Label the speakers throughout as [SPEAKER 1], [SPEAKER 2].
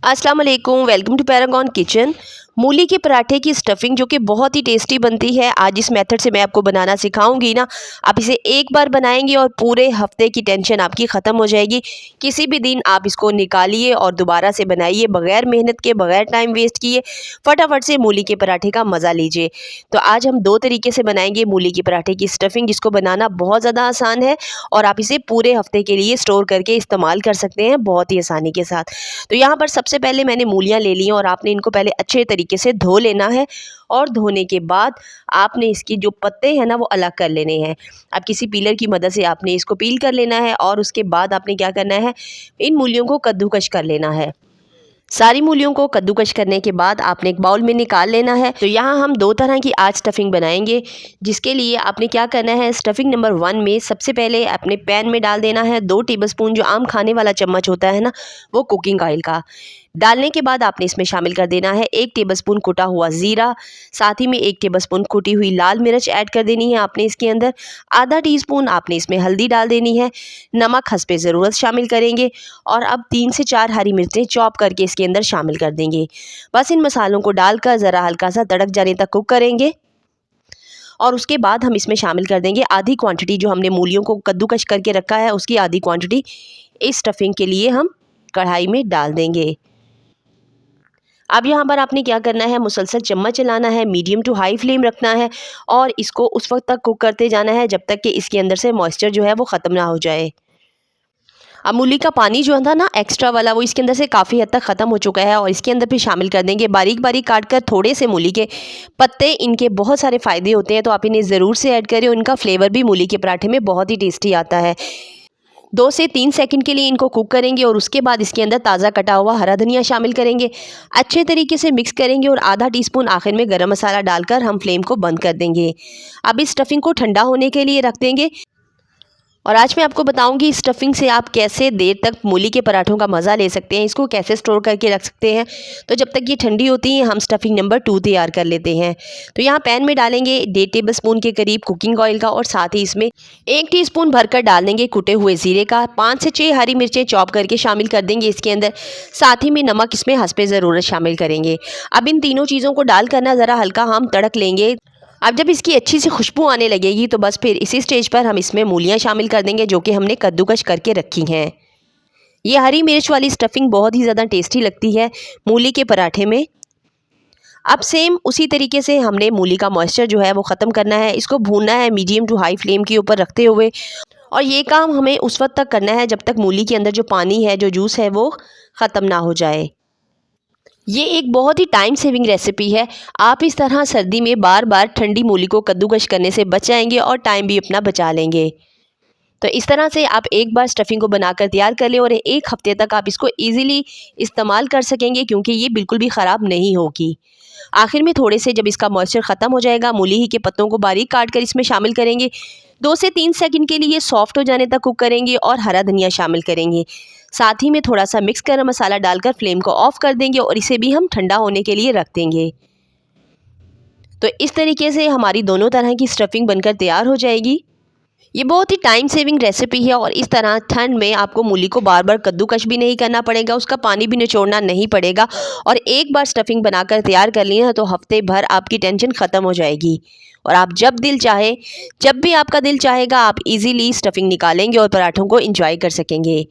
[SPEAKER 1] अस्सलाम वालेकुम, welcome to Paragon kitchen. मूली के पराठे की स्टफिंग जो कि बहुत ही टेस्टी बनती है, आज इस मेथड से मैं आपको बनाना सिखाऊंगी ना। आप इसे एक बार बनाएंगे और पूरे हफ्ते की टेंशन आपकी ख़त्म हो जाएगी। किसी भी दिन आप इसको निकालिए और दोबारा से बनाइए, बग़ैर मेहनत के, बग़ैर टाइम वेस्ट किए, फटाफट से मूली के पराठे का मज़ा लीजिए। तो आज हम दो तरीके से बनाएंगे मूली के पराठे की स्टफिंग, जिसको बनाना बहुत ज़्यादा आसान है और आप इसे पूरे हफ्ते के लिए स्टोर करके इस्तेमाल कर सकते हैं बहुत ही आसानी के साथ। तो यहाँ पर सबसे पहले मैंने मूलियाँ ले ली हैं और आपने इनको पहले अच्छे तरीके से धो लेना है और धोने के बाद आपने इसकी जो पत्ते हैं ना वो अलग कर लेने हैं। अब किसी पीलर की मदद से आपने इसको पील कर लेना है और उसके बाद आपने क्या करना है, इन मूलियों को कद्दूकश कर लेना है। सारी मूलियों को कद्दूकश करने के बाद आपने एक बाउल में निकाल लेना है। तो यहाँ हम दो तरह की आज स्टफिंग बनाएंगे, जिसके लिए आपने क्या करना है, स्टफिंग नंबर 1 में सबसे पहले अपने पैन में डाल देना है 2 टेबलस्पून, जो आम खाने वाला चम्मच होता है ना, वो कुकिंग ऑयल का। डालने के बाद आपने इसमें शामिल कर देना है 1 टेबलस्पून कुटा हुआ ज़ीरा, साथ ही में 1 टेबलस्पून कुटी हुई लाल मिर्च ऐड कर देनी है आपने इसके अंदर। आधा टीस्पून आपने इसमें हल्दी डाल देनी है, नमक हस्बे ज़रूरत शामिल करेंगे और अब 3 से 4 हरी मिर्चें चॉप करके इसके अंदर शामिल कर देंगे। बस इन मसालों को डालकर ज़रा हल्का सा तड़क जाने तक कुक करेंगे और उसके बाद हम इसमें शामिल कर देंगे आधी क्वांटिटी, जो हमने मूलियों को कद्दूकश करके रखा है उसकी आधी क्वांटिटी इस स्टफिंग के लिए हम कढ़ाई में डाल देंगे। अब यहाँ पर आपने क्या करना है, मुसलसल चम्मच चलाना है, मीडियम टू हाई फ्लेम रखना है और इसको उस वक्त तक कुक करते जाना है जब तक कि इसके अंदर से मॉइस्चर जो है वो ख़त्म ना हो जाए। अब मूली का पानी जो था ना एक्स्ट्रा वाला, वो इसके अंदर से काफ़ी हद तक ख़त्म हो चुका है और इसके अंदर फिर शामिल कर देंगे बारीक बारीक काट कर थोड़े से मूली के पत्ते। इनके बहुत सारे फ़ायदे होते हैं, तो आप इन्हें ज़रूर से ऐड करें, उनका फ्लेवर भी मूली के पराठे में बहुत ही टेस्टी आता है। 2 से 3 सेकंड के लिए इनको कुक करेंगे और उसके बाद इसके अंदर ताज़ा कटा हुआ हरा धनिया शामिल करेंगे, अच्छे तरीके से मिक्स करेंगे और आधा टीस्पून आखिर में गरम मसाला डालकर हम फ्लेम को बंद कर देंगे। अब इस स्टफिंग को ठंडा होने के लिए रख देंगे और आज मैं आपको बताऊंगी इस स्टफिंग से आप कैसे देर तक मूली के पराठों का मज़ा ले सकते हैं, इसको कैसे स्टोर करके रख सकते हैं। तो जब तक ये ठंडी होती है हम स्टफिंग नंबर 2 तैयार कर लेते हैं। तो यहाँ पैन में डालेंगे 1.5 टेबलस्पून के करीब कुकिंग ऑयल का और साथ ही इसमें 1 टीस्पून भरकर डाल देंगे कुटे हुए ज़ीरे का। 5 से 6 हरी मिर्चें चॉप करके शामिल कर देंगे इसके अंदर, साथ ही में नमक इसमें हस्बे ज़रूरत शामिल करेंगे। अब इन तीनों चीज़ों को डालकर ना ज़रा हल्का हम तड़क लेंगे। अब जब इसकी अच्छी सी खुशबू आने लगेगी तो बस फिर इसी स्टेज पर हम इसमें मूलियाँ शामिल कर देंगे, जो कि हमने कद्दूकश करके रखी हैं। ये हरी मिर्च वाली स्टफिंग बहुत ही ज़्यादा टेस्टी लगती है मूली के पराठे में। अब सेम उसी तरीके से हमने मूली का मॉइस्चर जो है वो ख़त्म करना है, इसको भूनना है मीडियम टू हाई फ्लेम के ऊपर रखते हुए और ये काम हमें उस वक्त तक करना है जब तक मूली के अंदर जो पानी है, जो जूस है, वो ख़त्म ना हो जाए। ये एक बहुत ही टाइम सेविंग रेसिपी है। आप इस तरह सर्दी में बार बार ठंडी मूली को कद्दूकश करने से बच जाएंगे और टाइम भी अपना बचा लेंगे। तो इस तरह से आप एक बार स्टफिंग को बनाकर तैयार कर लें और 1 हफ्ते तक आप इसको इजीली इस्तेमाल कर सकेंगे, क्योंकि ये बिल्कुल भी ख़राब नहीं होगी। आखिर में थोड़े से जब इसका मॉइस्चर ख़त्म हो जाएगा, मूली ही के पत्तों को बारीक काट कर इसमें शामिल करेंगे। 2 से 3 सेकंड के लिए सॉफ्ट हो जाने तक कुक करेंगे और हरा धनिया शामिल करेंगे। साथ ही में थोड़ा सा मिक्स गरम मसाला डालकर फ्लेम को ऑफ कर देंगे और इसे भी हम ठंडा होने के लिए रख देंगे। तो इस तरीके से हमारी दोनों तरह की स्टफिंग बनकर तैयार हो जाएगी। ये बहुत ही टाइम सेविंग रेसिपी है और इस तरह ठंड में आपको मूली को बार बार कद्दूकश भी नहीं करना पड़ेगा, उसका पानी भी निचोड़ना नहीं पड़ेगा और एक बार स्टफिंग बनाकर तैयार कर ली ना तो हफ्ते भर आपकी टेंशन ख़त्म हो जाएगी और आप जब भी आपका दिल चाहेगा आप इजीली स्टफिंग निकालेंगे और पराठों को एंजॉय कर सकेंगे।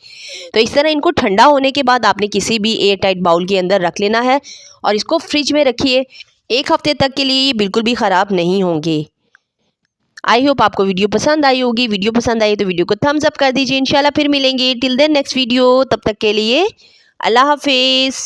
[SPEAKER 1] तो इस तरह इनको ठंडा होने के बाद आपने किसी भी एयर टाइट बाउल के अंदर रख लेना है और इसको फ्रिज में रखिए। 1 हफ्ते तक के लिए ये बिल्कुल भी ख़राब नहीं होंगे। आई होप आपको वीडियो पसंद आई होगी। वीडियो पसंद आई तो वीडियो को थम्स अप कर दीजिए। इंशाल्लाह फिर मिलेंगे। टिल देन नेक्स्ट वीडियो, तब तक के लिए अल्लाह हाफिज़।